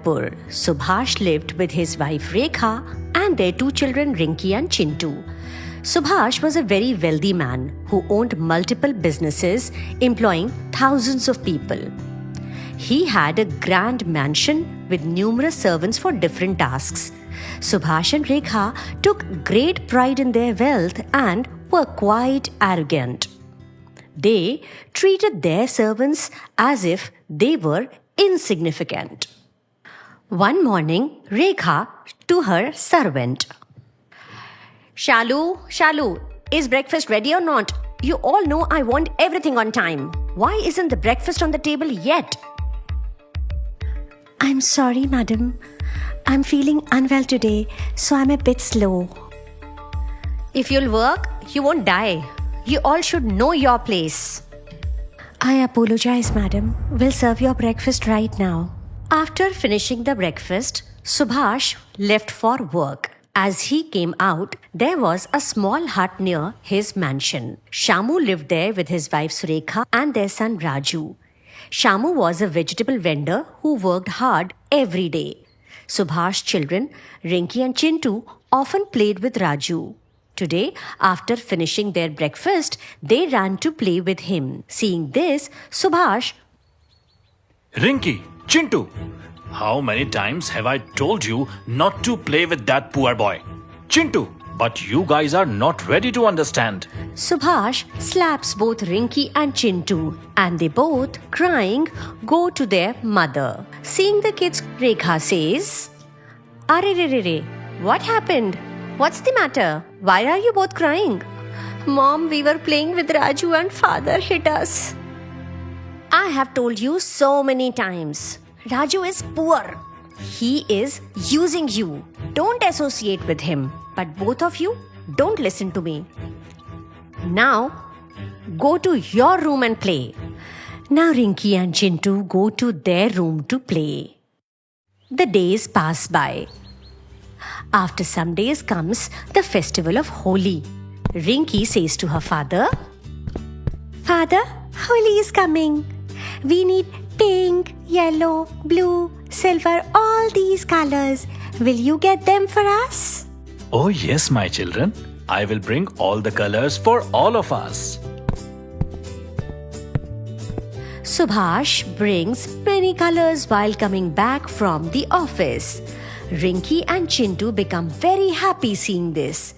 Jabalpur, Subhash lived with his wife Rekha and their two children Rinki and Chintu. Subhash was a very wealthy man who owned multiple businesses employing thousands of people. He had a grand mansion with numerous servants for different tasks. Subhash and Rekha took great pride in their wealth and were quite arrogant. They treated their servants as if they were insignificant. One morning, Rekha to her servant, Shalu, is breakfast ready or not? You all know I want everything on time. Why isn't the breakfast on the table yet? I'm sorry, madam. I'm feeling unwell today, so I'm a bit slow. If you'll work, you won't die. You all should know your place. I apologize, madam. We'll serve your breakfast right now. After finishing the breakfast, Subhash left for work. As he came out, there was a small hut near his mansion. Shamu lived there with his wife Surekha and their son Raju. Shamu was a vegetable vendor who worked hard every day. Subhash's children, Rinki and Chintu, often played with Raju. Today, after finishing their breakfast, they ran to play with him. Seeing this, Subhash, Rinki, Chintu, how many times have I told you not to play with that poor boy? Chintu, but you guys are not ready to understand. Subhash slaps both Rinki and Chintu, and they both, crying, go to their mother. Seeing the kids, Rekha says, Arre, what happened? What's the matter? Why are you both crying? Mom, we were playing with Raju and father hit us. I have told you so many times. Raju is poor. He is using you. Don't associate with him. But both of you, don't listen to me. Now, go to your room and play. Now Rinki and Chintu go to their room to play. The days pass by. After some days comes the festival of Holi. Rinki says to her father, Father, Holi is coming. We need pink, yellow, blue, silver, all these colors. Will you get them for us? Oh yes, my children. I will bring all the colors for all of us. Subhash brings many colors while coming back from the office. Rinki and Chintu become very happy seeing this.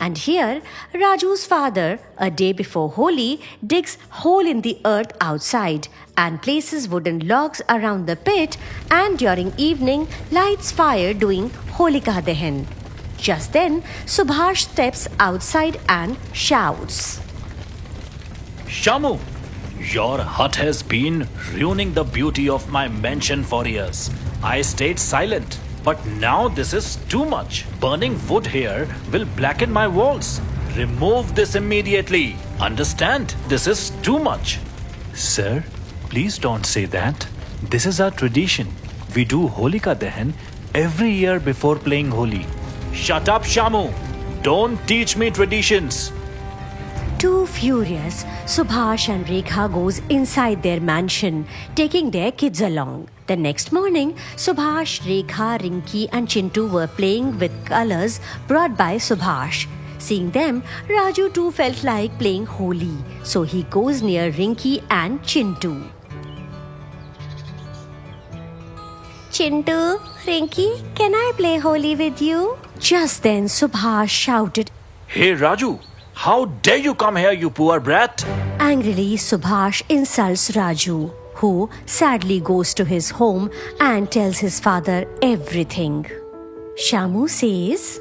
And here, Raju's father, a day before Holi, digs hole in the earth outside and places wooden logs around the pit, and during evening lights fire doing Holika Dahan. Just then, Subhash steps outside and shouts, Shamu, your hut has been ruining the beauty of my mansion for years. I stayed silent. But now this is too much. Burning wood here will blacken my walls. Remove this immediately. Understand? This is too much. Sir, please don't say that. This is our tradition. We do Holika Dahan every year before playing Holi. Shut up, Shamu. Don't teach me traditions. Too furious, Subhash and Rekha goes inside their mansion, taking their kids along. The next morning, Subhash, Rekha, Rinki and Chintu were playing with colors brought by Subhash. Seeing them, Raju too felt like playing Holi, so he goes near Rinki and Chintu. Chintu, Rinki, can I play Holi with you? Just then, Subhash shouted, Hey Raju, how dare you come here, you poor brat? Angrily, Subhash insults Raju, who sadly goes to his home and tells his father everything. Shamu says,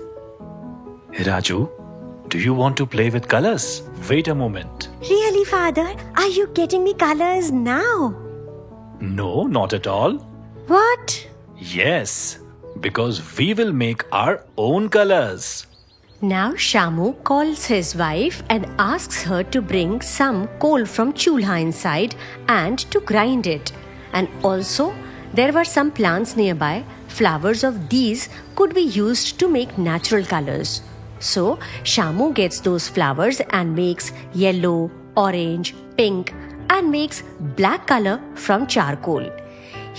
Hey Raju, do you want to play with colors? Wait a moment. Really, father? Are you getting me colors now? No, not at all. What? Yes, because we will make our own colors. Now Shamu calls his wife and asks her to bring some coal from chulha inside and to grind it. And also, there were some plants nearby. Flowers of these could be used to make natural colors. So, Shamu gets those flowers and makes yellow, orange, pink and makes black color from charcoal.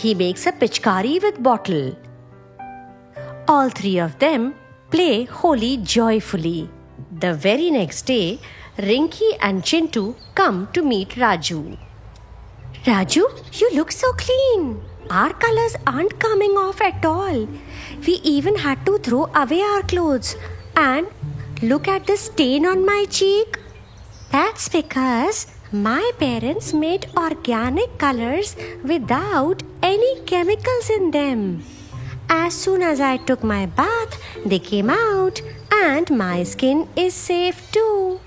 he makes a pichkari with bottle. All three of them play Holi joyfully. The very next day, Rinki and Chintu come to meet Raju. Raju, you look so clean. Our colors aren't coming off at all. We even had to throw away our clothes. And look at the stain on my cheek. That's because my parents made organic colors without any chemicals in them. As soon as I took my bath, they came out and my skin is safe too.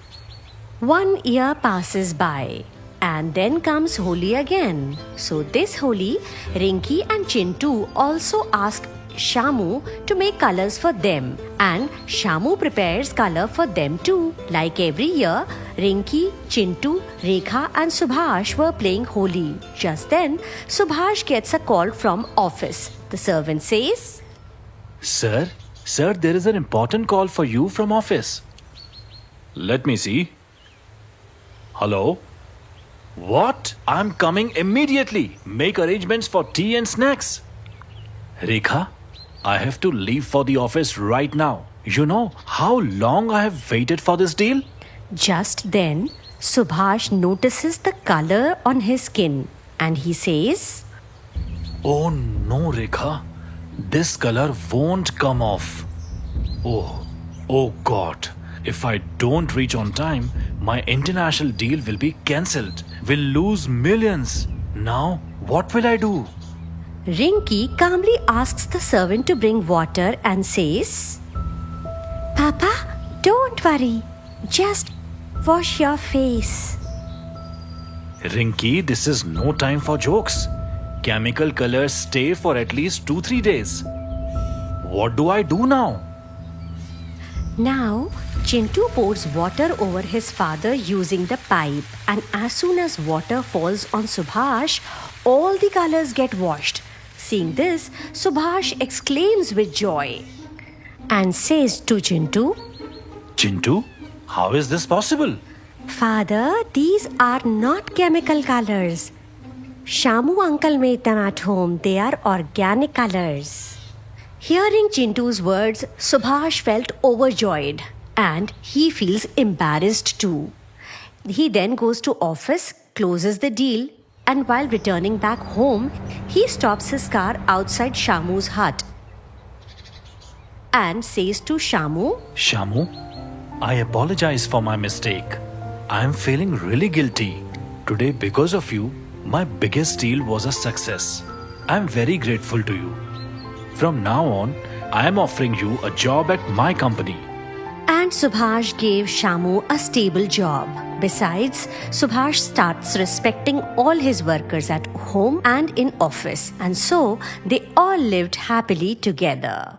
1 year passes by and then comes Holi again. So this Holi, Rinki and Chintu also ask Shamu to make colors for them, and Shamu prepares color for them too. Like every year, Rinki, Chintu, Rekha and Subhash were playing Holi. Just then, Subhash gets a call from office. The servant says, Sir, there is an important call for you from office. Let me see. Hello? What? I'm coming immediately. Make arrangements for tea and snacks. Rekha, I have to leave for the office right now. You know how long I have waited for this deal? Just then, Subhash notices the color on his skin and he says, Oh no, Rekha. This color won't come off. Oh God. If I don't reach on time, my international deal will be cancelled. We'll lose millions. Now, what will I do? Rinki calmly asks the servant to bring water and says, Papa, don't worry. Just wash your face. Rinki, this is no time for jokes. Chemical colors stay for at least 2-3 days. What do I do now? Now, Chintu pours water over his father using the pipe, and as soon as water falls on Subhash, all the colors get washed. Seeing this, Subhash exclaims with joy and says to Chintu, Chintu, how is this possible? Father, these are not chemical colors. Shamu uncle made them at home. They are organic colors. Hearing Chintu's words, Subhash felt overjoyed and he feels embarrassed too. He then goes to office, closes the deal, and while returning back home, he stops his car outside Shamu's hut and says to Shamu, Shamu, I apologize for my mistake. I am feeling really guilty. Today, because of you, my biggest deal was a success. I am very grateful to you. From now on, I am offering you a job at my company. And Subhash gave Shamu a stable job. Besides, Subhash starts respecting all his workers at home and in office. And so, they all lived happily together.